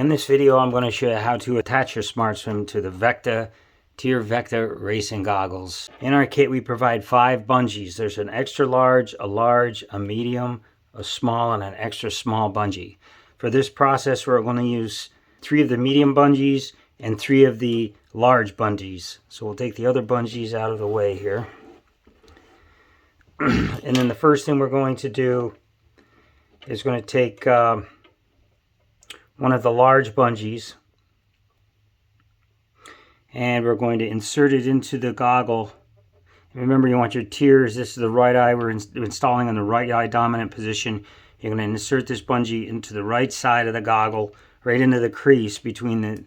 In this video, I'm going to show you how to attach your Smart Swim to the VECTA TYR VECTA racing goggles. In our kit, we provide 5 bungees. There's an extra large, a medium, a small, and an extra small bungee. For this process, we're going to use 3 of the medium bungees and 3 of the large bungees. So we'll take the other bungees out of the way here. And then the first thing we're going to do is going to take one of the large bungees, and we're going to insert it into the goggle. Remember, you want your TYRs. This is the right eye. We're installing on the right eye dominant position. You're going to insert this bungee into the right side of the goggle, right into the crease between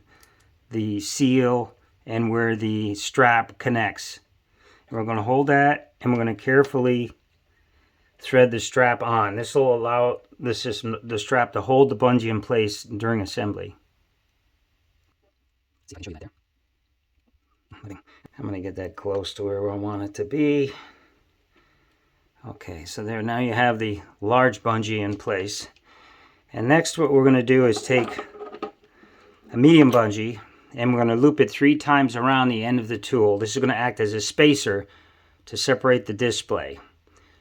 the seal and where the strap connects. And we're going to hold that, and we're going to carefully thread the strap on. This will allow the strap to hold the bungee in place during assembly. See if I can show you that there. I'm going to get that close to where I want it to be. Okay, so there, now you have the large bungee in place. And next what we're going to do is take a medium bungee, and we're going to loop it 3 times around the end of the tool. This is going to act as a spacer to separate the display.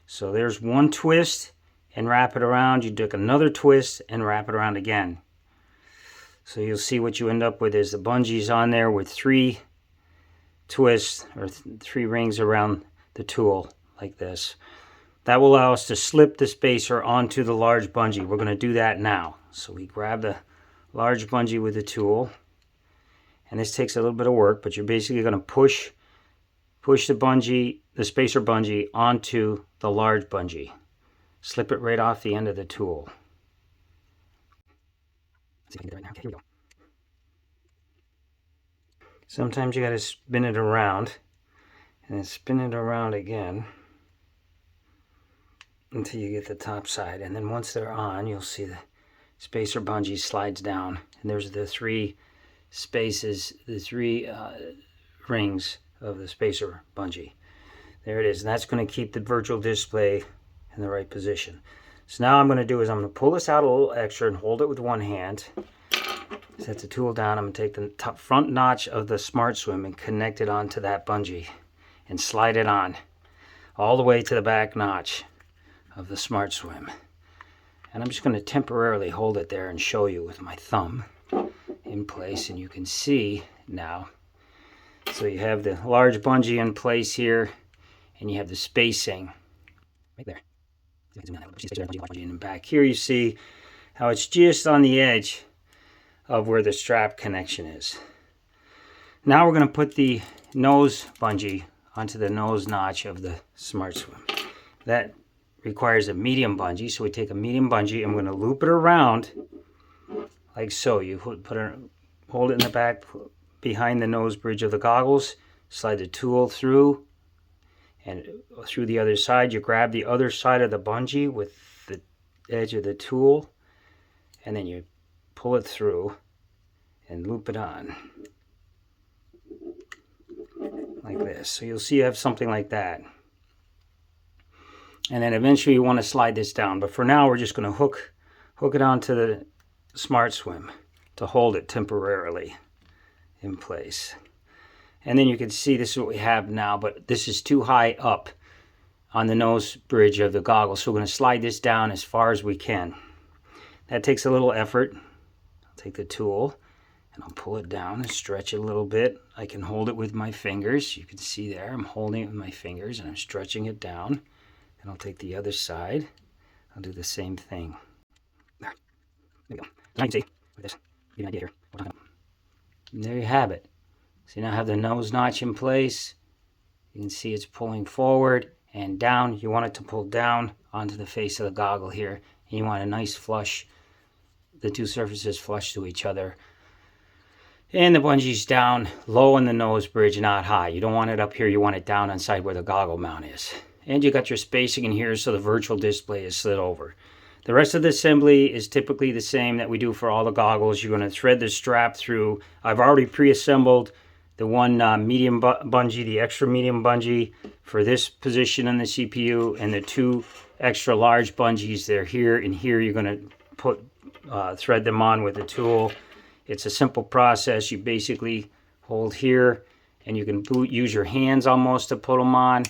So there's one twist and wrap it around. You do another twist and wrap it around again. So you'll see what you end up with is the bungees on there with 3 twists or 3 rings around the tool like this. That will allow us to slip the spacer onto the large bungee. We're going to do that now. So we grab the large bungee with the tool, and this takes a little bit of work, but you're basically going to push the bungee, the spacer bungee, onto the large bungee. Slip it right off the end of the tool. Let's see if I can get it right now. Okay, here we go. Sometimes you got to spin it around, and then spin it around again until you get the top side. And then once they're on, you'll see the spacer bungee slides down, and there's the 3 spaces, the 3 rings of the spacer bungee. There it is, and that's going to keep the virtual display in the right position. So now I'm going to do is I'm going to pull this out a little extra and hold it with one hand. Set the tool down. I'm going to take the top front notch of the Smart Swim and connect it onto that bungee and slide it on all the way to the back notch of the Smart Swim. And I'm just going to temporarily hold it there and show you with my thumb in place, and you can see now. So you have the large bungee in place here, and you have the spacing right there. And back here you see how it's just on the edge of where the strap connection is. Now we're going to put the nose bungee onto the nose notch of the Smart Swim. That requires a medium bungee, so we take a medium bungee and we're going to loop it around like so. You hold it in the back behind the nose bridge of the goggles, slide the tool through, and through the other side. You grab the other side of the bungee with the edge of the tool, and then you pull it through and loop it on like this. So you'll see you have something like that. And then eventually you want to slide this down, but for now we're just going to hook it onto the Smart Swim to hold it temporarily in place. And then you can see this is what we have now, but this is too high up on the nose bridge of the goggle, so we're going to slide this down as far as we can. That takes a little effort. I'll take the tool and I'll pull it down and stretch it a little bit. I can hold it with my fingers. You can see there I'm holding it with my fingers and I'm stretching it down. And I'll take the other side. I'll do the same thing. There we go. Now you can see with this, give you an idea here. And there you have it. So now I have the nose notch in place. You can see it's pulling forward and down. You want it to pull down onto the face of the goggle here. And you want a nice flush, the 2 surfaces flush to each other. And the bungee's down low on the nose bridge, not high. You don't want it up here, you want it down inside where the goggle mount is. And you got your spacing in here so the virtual display is slid over. The rest of the assembly is typically the same that we do for all the goggles. You're going to thread the strap through. I've already pre-assembled the one medium bungee, the extra medium bungee for this position on the CPU, and the 2 extra large bungees. They're here and here. You're going to thread them on with the tool It's a simple process. You basically hold here, and you can use your hands almost to put them on,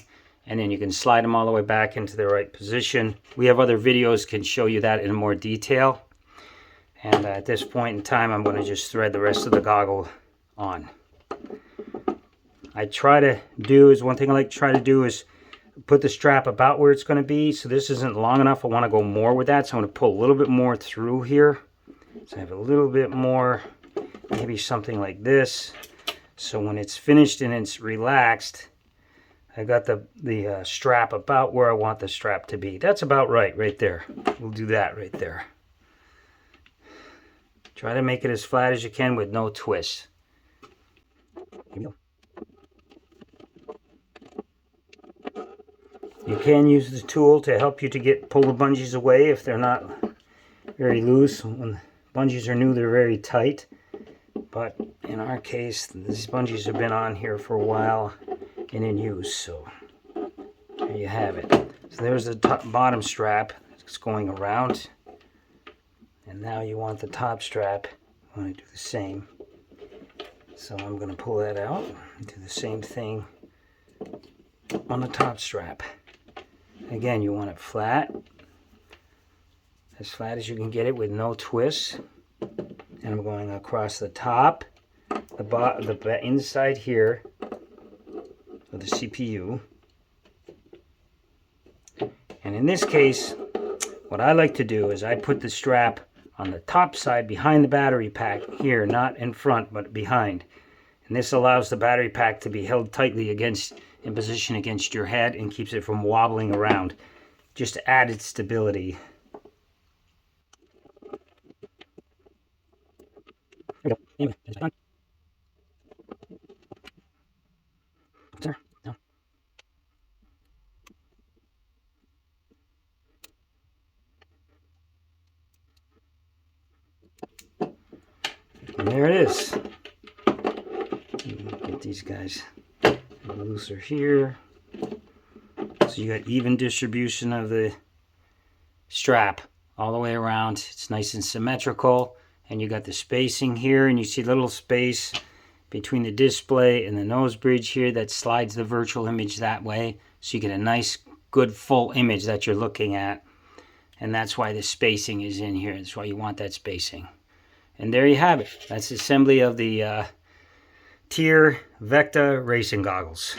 and then you can slide them all the way back into the right position. We have other videos can show you that in more detail. And at this point in time, I'm going to just thread the rest of the goggle on. One thing I like to try to do is put the strap about where it's going to be. So this isn't long enough. I want to go more with that. So I'm going to pull a little bit more through here. So I have a little bit more, maybe something like this. So when it's finished and it's relaxed, I got the strap about where I want the strap to be. That's about right there. We'll do that right there. Try to make it as flat as you can with no twists. Here we go. You can use the tool to help you to pull the bungees away if they're not very loose. When the bungees are new, they're very tight. But in our case, these bungees have been on here for a while and in use. So there you have it. So there's the bottom strap. It's going around. And now you want the top strap. I want to do the same. So I'm going to pull that out and do the same thing on the top strap. Again, you want it flat, as flat as you can get it with no twists. And I'm going across the top, the inside here of the CPU. And in this case, what I like to do is I put the strap on the top side behind the battery pack here, not in front, but behind. And this allows the battery pack to be held tightly in position against your head and keeps it from wobbling around. Just added stability. There we go. There. No. And there it is. Get these guys looser here. So you got even distribution of the strap all the way around. It's nice and symmetrical. And you got the spacing here, and you see a little space between the display and the nose bridge here that slides the virtual image that way. So you get a nice, good, full image that you're looking at. And that's why the spacing is in here. That's why you want that spacing. And there you have it. That's the assembly of the TYR VECTA racing goggles.